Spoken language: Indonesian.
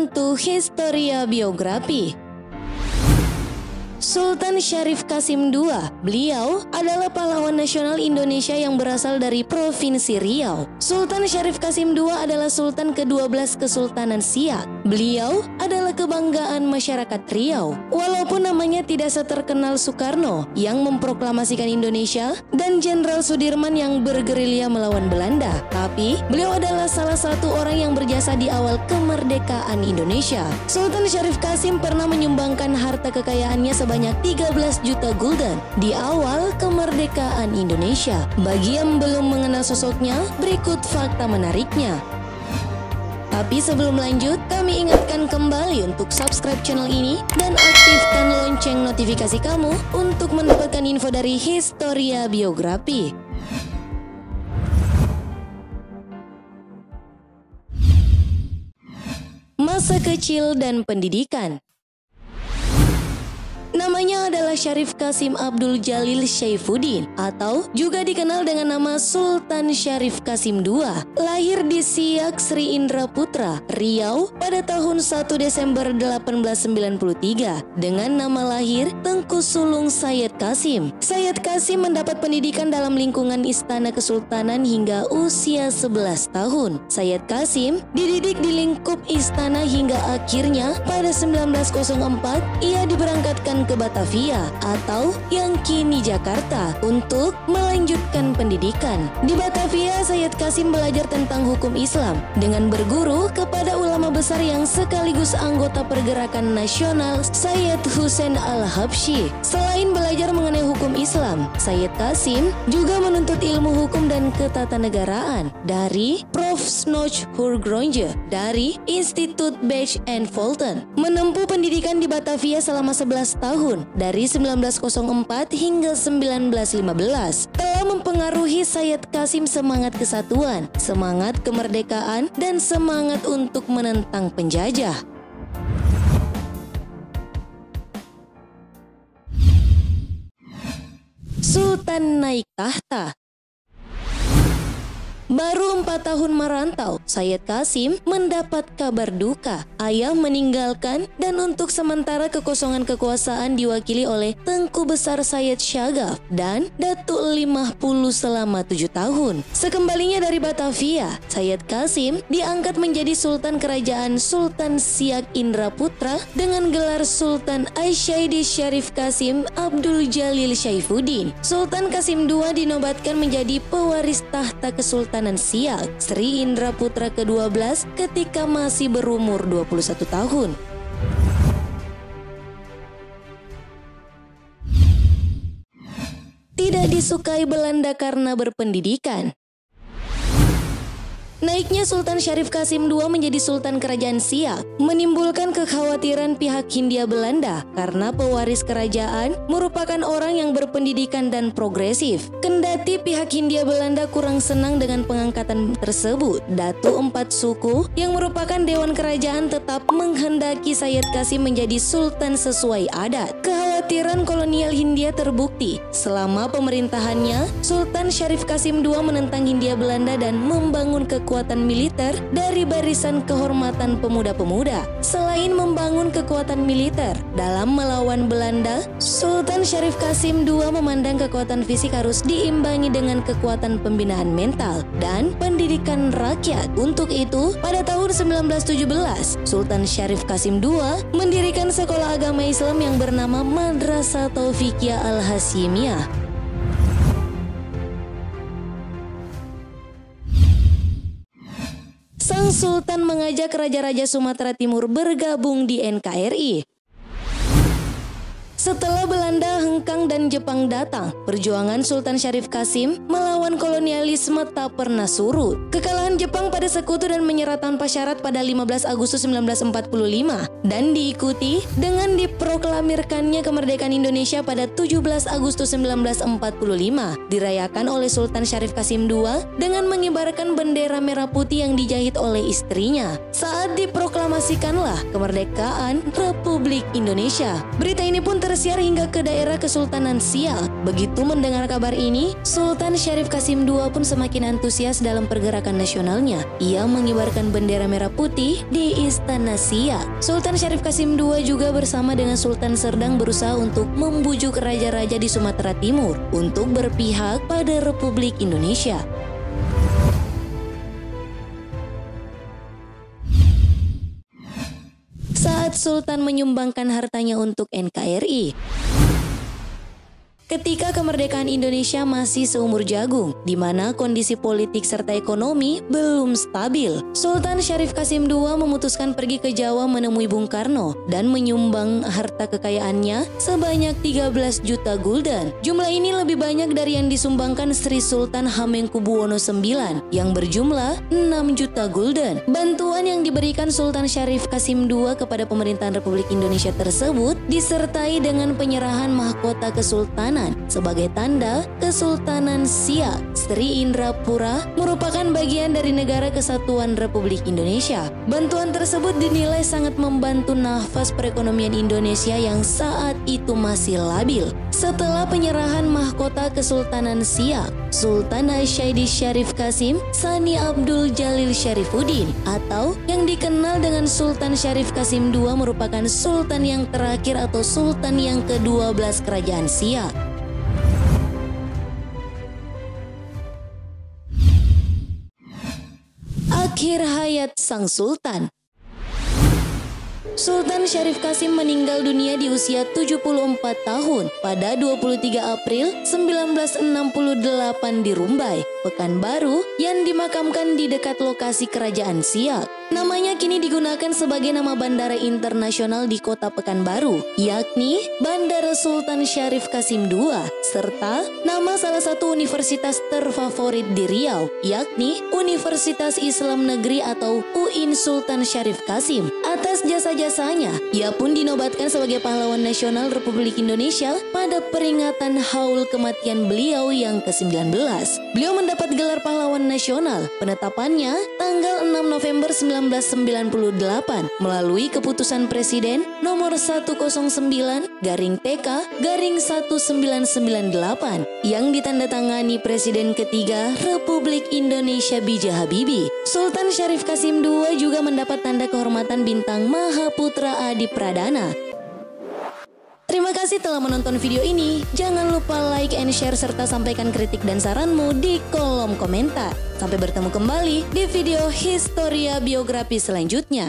Welcome to Historia Biografi. Sultan Syarif Qasim II, beliau adalah pahlawan nasional Indonesia yang berasal dari Provinsi Riau. Sultan Syarif Qasim II adalah Sultan ke-12 Kesultanan Siak. Beliau adalah kebanggaan masyarakat Riau. Walaupun namanya tidak seterkenal Soekarno yang memproklamasikan Indonesia dan Jenderal Sudirman yang bergerilya melawan Belanda, tapi beliau adalah salah satu orang yang berjasa di awal kemerdekaan Indonesia. Sultan Syarif Qasim pernah menyumbangkan harta kekayaannya sebanyak 13 juta gulden di awal kemerdekaan Indonesia. Bagi yang belum mengenal sosoknya, berikut fakta menariknya. Tapi sebelum lanjut, kami ingatkan kembali untuk subscribe channel ini dan aktifkan lonceng notifikasi kamu untuk mendapatkan info dari Historia Biografi. Masa kecil dan pendidikan. Namanya adalah Syarif Qasim Abdul Jalil Syaifuddin atau juga dikenal dengan nama Sultan Syarif Qasim II. Lahir di Siak Sri Indraputra, Riau pada tahun 1 Desember 1893 dengan nama lahir Tengku Sulung Sayyid Qasim. Sayyid Qasim mendapat pendidikan dalam lingkungan Istana Kesultanan hingga usia 11 tahun. Sayyid Qasim dididik di lingkup istana hingga akhirnya pada 1904 ia diberangkatkan ke Batavia atau yang kini Jakarta untuk melanjutkan pendidikan. Di Batavia, Sayyid Qasim belajar tentang hukum Islam dengan berguru kepada ulama besar yang sekaligus anggota pergerakan nasional Sayyid Husain Al-Habsyi. Selain belajar mengenai hukum Islam, Sayyid Qasim juga menuntut ilmu hukum dan ketatanegaraan dari Prof. Snoch Hurgronje dari Institut Beech and Fulton. Menempuh pendidikan di Batavia selama 11 tahun dari 1904 hingga 1915 telah mempengaruhi Sayyid Qasim semangat kesatuan, semangat kemerdekaan, dan semangat untuk menentang penjajah. Sultan naik tahta. Baru 4 tahun merantau, Sayyid Qasim mendapat kabar duka. Ayah meninggalkan dan untuk sementara kekosongan kekuasaan diwakili oleh Tengku Besar Sayyid Syagaf dan Datuk 50 selama 7 tahun. Sekembalinya dari Batavia, Sayyid Qasim diangkat menjadi Sultan Kerajaan Sultan Siak Indraputra dengan gelar Sultan Aisyaidi Syarif Qasim Abdul Jalil Syaifuddin. Sultan Qasim II dinobatkan menjadi pewaris tahta Kesultanan Siak Sri Indraputra ke-12 ketika masih berumur 21 tahun. Tidak disukai Belanda karena berpendidikan. Naiknya Sultan Syarif Qasim II menjadi Sultan Kerajaan Siak menimbulkan kekhawatiran pihak Hindia Belanda karena pewaris kerajaan merupakan orang yang berpendidikan dan progresif. Kendati pihak Hindia Belanda kurang senang dengan pengangkatan tersebut, Datu Empat Suku yang merupakan Dewan Kerajaan tetap menghendaki Sayyid Qasim menjadi Sultan sesuai adat. Kekhawatiran kolonial Hindia terbukti. Selama pemerintahannya, Sultan Syarif Qasim II menentang Hindia Belanda dan membangun kekuatan militer dari barisan kehormatan pemuda-pemuda. Selain membangun kekuatan militer dalam melawan Belanda, Sultan Syarif Qasim II memandang kekuatan fisik harus diimbangi dengan kekuatan pembinaan mental dan pendidikan rakyat. Untuk itu, pada tahun 1917, Sultan Syarif Qasim II mendirikan sekolah agama Islam yang bernama Madrasah Taufikiyah Al-Hasyimiyah. Sang Sultan mengajak raja-raja Sumatera Timur bergabung di NKRI. Setelah Belanda, Hengkang, dan Jepang datang, perjuangan Sultan Syarif Qasim melawan kolonialisme tak pernah surut. Kekalahan Jepang pada Sekutu dan menyerah tanpa syarat pada 15 Agustus 1945 dan diikuti dengan diproklamirkannya kemerdekaan Indonesia pada 17 Agustus 1945, dirayakan oleh Sultan Syarif Qasim II dengan mengibarkan bendera merah putih yang dijahit oleh istrinya. Saat diproklamasikanlah kemerdekaan Republik Indonesia. Berita ini pun tersiar hingga ke daerah Kesultanan Siak Begitu mendengar kabar ini, Sultan Syarif Qasim II pun semakin antusias dalam pergerakan nasionalnya. Ia mengibarkan bendera merah putih di Istana Siak. Sultan Syarif Qasim II juga bersama dengan Sultan Serdang berusaha untuk membujuk raja-raja di Sumatera Timur untuk berpihak pada Republik Indonesia. Saat Sultan menyumbangkan hartanya untuk NKRI. Ketika kemerdekaan Indonesia masih seumur jagung, di mana kondisi politik serta ekonomi belum stabil, Sultan Syarif Qasim II memutuskan pergi ke Jawa menemui Bung Karno dan menyumbang harta kekayaannya sebanyak 13 juta gulden. Jumlah ini lebih banyak dari yang disumbangkan Sri Sultan Hamengkubuwono IX yang berjumlah 6 juta gulden. Bantuan yang diberikan Sultan Syarif Qasim II kepada pemerintahan Republik Indonesia tersebut disertai dengan penyerahan mahkota kesultanan sebagai tanda Kesultanan Siak. Sri Indrapura merupakan bagian dari Negara Kesatuan Republik Indonesia. Bantuan tersebut dinilai sangat membantu nafas perekonomian Indonesia yang saat itu masih labil. Setelah penyerahan mahkota Kesultanan Siak, Sultan Asyaidi Syarif Qasim Sani Abdul Jalil Syarifuddin atau yang dikenal dengan Sultan Syarif Qasim II merupakan Sultan yang terakhir atau Sultan yang ke-12 Kerajaan Siak. Akhir hayat sang Sultan. Sultan Syarif Qasim meninggal dunia di usia 74 tahun pada 23 April 1968 di Rumbai, Pekanbaru, yang dimakamkan di dekat lokasi Kerajaan Siak. Namanya kini digunakan sebagai nama bandara internasional di kota Pekanbaru, yakni Bandara Sultan Syarif Qasim II, serta nama salah satu universitas terfavorit di Riau, yakni Universitas Islam Negeri atau UIN Sultan Syarif Qasim. Atas jasa-jasanya, ia pun dinobatkan sebagai pahlawan nasional Republik Indonesia pada peringatan haul kematian beliau yang ke-19. Beliau mendapat gelar pahlawan nasional, penetapannya tanggal 6 November 1998 melalui keputusan Presiden nomor 109/TK/1998 yang ditandatangani Presiden ketiga Republik Indonesia B.J. Habibie. Sultan Syarif Qasim II juga mendapat tanda kehormatan bintang Mahaputra Adi Pradana. Terima kasih telah menonton video ini. Jangan lupa like and share serta sampaikan kritik dan saranmu di kolom komentar. Sampai bertemu kembali di video Historia Biografi selanjutnya.